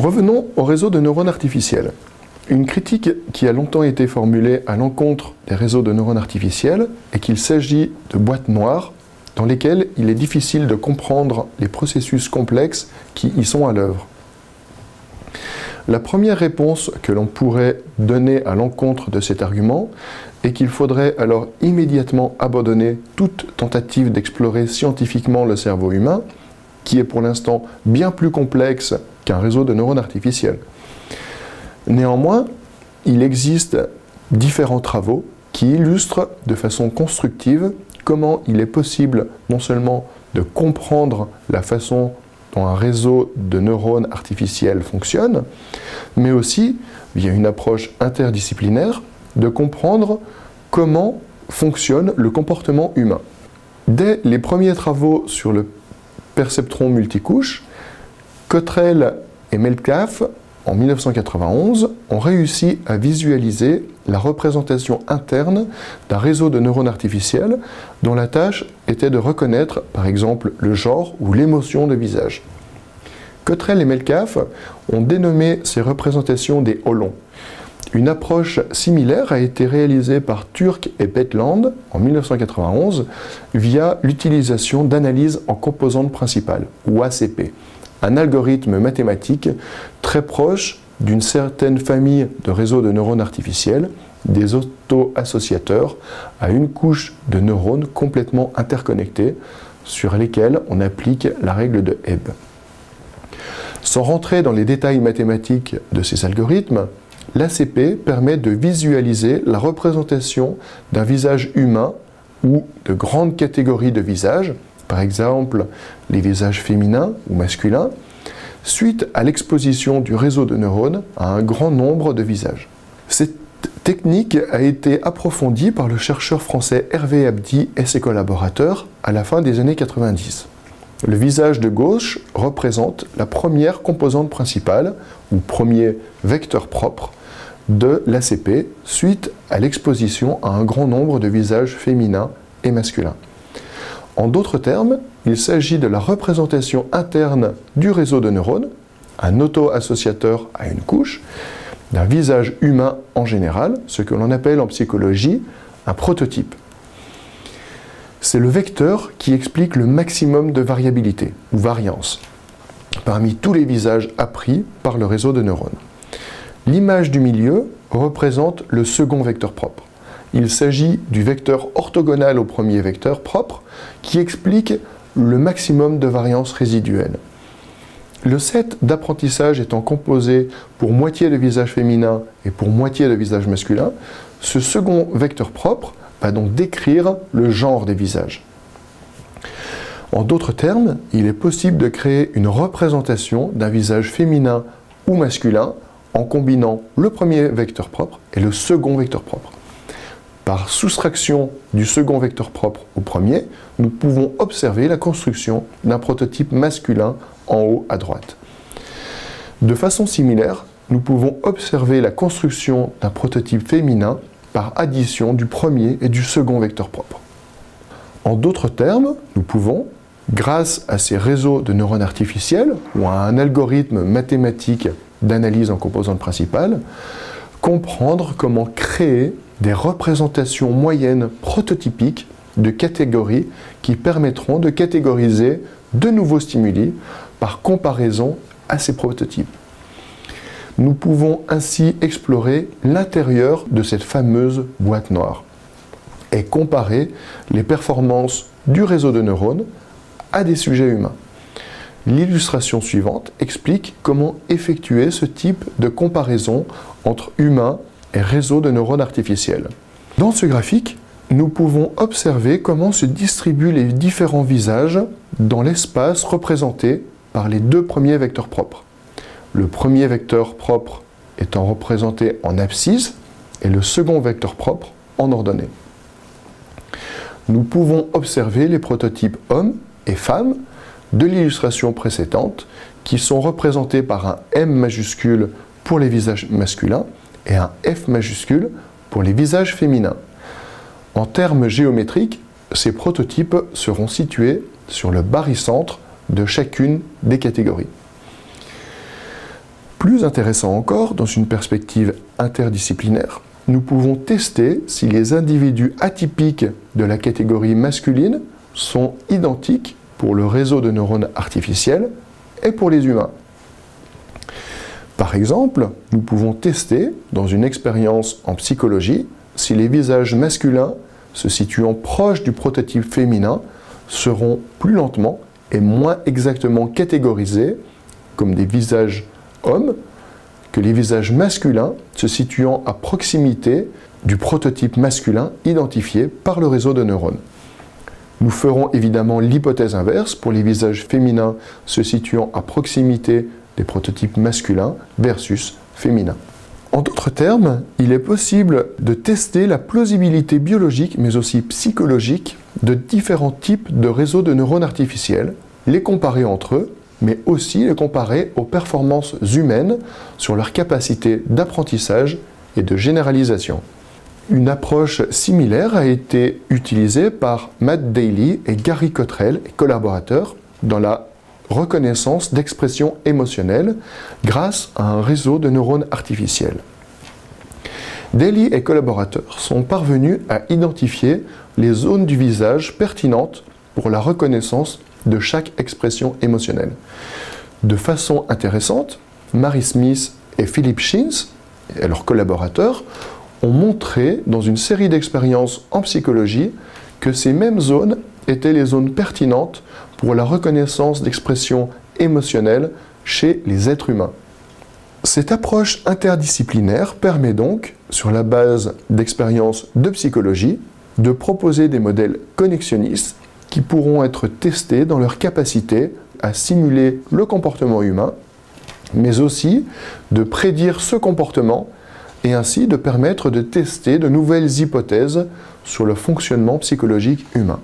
Revenons au réseau de neurones artificiels. Une critique qui a longtemps été formulée à l'encontre des réseaux de neurones artificiels est qu'il s'agit de boîtes noires dans lesquelles il est difficile de comprendre les processus complexes qui y sont à l'œuvre. La première réponse que l'on pourrait donner à l'encontre de cet argument est qu'il faudrait alors immédiatement abandonner toute tentative d'explorer scientifiquement le cerveau humain, qui est pour l'instant bien plus complexe qu'un réseau de neurones artificiels. Néanmoins, il existe différents travaux qui illustrent de façon constructive comment il est possible non seulement de comprendre la façon dont un réseau de neurones artificiels fonctionne, mais aussi, via une approche interdisciplinaire, de comprendre comment fonctionne le comportement humain. Dès les premiers travaux sur le perceptron multicouche, Cottrell et Metcalfe, en 1991, ont réussi à visualiser la représentation interne d'un réseau de neurones artificiels dont la tâche était de reconnaître, par exemple, le genre ou l'émotion de visage. Cottrell et Metcalfe ont dénommé ces représentations des holons. Une approche similaire a été réalisée par Turk et Petland en 1991 via l'utilisation d'analyse en composantes principales, ou ACP, un algorithme mathématique très proche d'une certaine famille de réseaux de neurones artificiels, des auto-associateurs à une couche de neurones complètement interconnectés sur lesquels on applique la règle de Hebb. Sans rentrer dans les détails mathématiques de ces algorithmes, l'ACP permet de visualiser la représentation d'un visage humain ou de grandes catégories de visages, par exemple les visages féminins ou masculins, suite à l'exposition du réseau de neurones à un grand nombre de visages. Cette technique a été approfondie par le chercheur français Hervé Abdi et ses collaborateurs à la fin des années 90. Le visage de gauche représente la première composante principale, ou premier vecteur propre, de l'ACP suite à l'exposition à un grand nombre de visages féminins et masculins. En d'autres termes, il s'agit de la représentation interne du réseau de neurones, un auto-associateur à une couche, d'un visage humain en général, ce que l'on appelle en psychologie un prototype. C'est le vecteur qui explique le maximum de variabilité, ou variance, parmi tous les visages appris par le réseau de neurones. L'image du milieu représente le second vecteur propre. Il s'agit du vecteur orthogonal au premier vecteur propre qui explique le maximum de variance résiduelle. Le set d'apprentissage étant composé pour moitié de visage féminin et pour moitié de visage masculin, ce second vecteur propre va donc décrire le genre des visages. En d'autres termes, il est possible de créer une représentation d'un visage féminin ou masculin en combinant le premier vecteur propre et le second vecteur propre. Par soustraction du second vecteur propre au premier, nous pouvons observer la construction d'un prototype masculin en haut à droite. De façon similaire, nous pouvons observer la construction d'un prototype féminin par addition du premier et du second vecteur propre. En d'autres termes, nous pouvons, grâce à ces réseaux de neurones artificiels ou à un algorithme mathématique d'analyse en composantes principales, comprendre comment créer des représentations moyennes prototypiques de catégories qui permettront de catégoriser de nouveaux stimuli par comparaison à ces prototypes. Nous pouvons ainsi explorer l'intérieur de cette fameuse boîte noire et comparer les performances du réseau de neurones à des sujets humains. L'illustration suivante explique comment effectuer ce type de comparaison entre humains et réseau de neurones artificiels. Dans ce graphique, nous pouvons observer comment se distribuent les différents visages dans l'espace représenté par les deux premiers vecteurs propres. Le premier vecteur propre étant représenté en abscisse et le second vecteur propre en ordonnée. Nous pouvons observer les prototypes hommes et femmes de l'illustration précédente qui sont représentés par un M majuscule pour les visages masculins et un F majuscule pour les visages féminins. En termes géométriques, ces prototypes seront situés sur le barycentre de chacune des catégories. Plus intéressant encore, dans une perspective interdisciplinaire, nous pouvons tester si les individus atypiques de la catégorie masculine sont identiques pour le réseau de neurones artificiels et pour les humains. Par exemple, nous pouvons tester, dans une expérience en psychologie, si les visages masculins se situant proches du prototype féminin seront plus lentement et moins exactement catégorisés comme des visages hommes que les visages masculins se situant à proximité du prototype masculin identifié par le réseau de neurones. Nous ferons évidemment l'hypothèse inverse pour les visages féminins se situant à proximité des prototypes masculins versus féminins. En d'autres termes, il est possible de tester la plausibilité biologique mais aussi psychologique de différents types de réseaux de neurones artificiels, les comparer entre eux, mais aussi les comparer aux performances humaines sur leur capacité d'apprentissage et de généralisation. Une approche similaire a été utilisée par Matt Daly et Gary Cottrell et collaborateurs dans la reconnaissance d'expression émotionnelle grâce à un réseau de neurones artificiels. Daly et collaborateurs sont parvenus à identifier les zones du visage pertinentes pour la reconnaissance de chaque expression émotionnelle. De façon intéressante, Mary Smith et Philip Shins, et leurs collaborateurs, ont montré dans une série d'expériences en psychologie que ces mêmes zones étaient les zones pertinentes pour la reconnaissance d'expressions émotionnelles chez les êtres humains. Cette approche interdisciplinaire permet donc, sur la base d'expériences de psychologie, de proposer des modèles connexionnistes qui pourront être testés dans leur capacité à simuler le comportement humain, mais aussi de prédire ce comportement et ainsi de permettre de tester de nouvelles hypothèses sur le fonctionnement psychologique humain.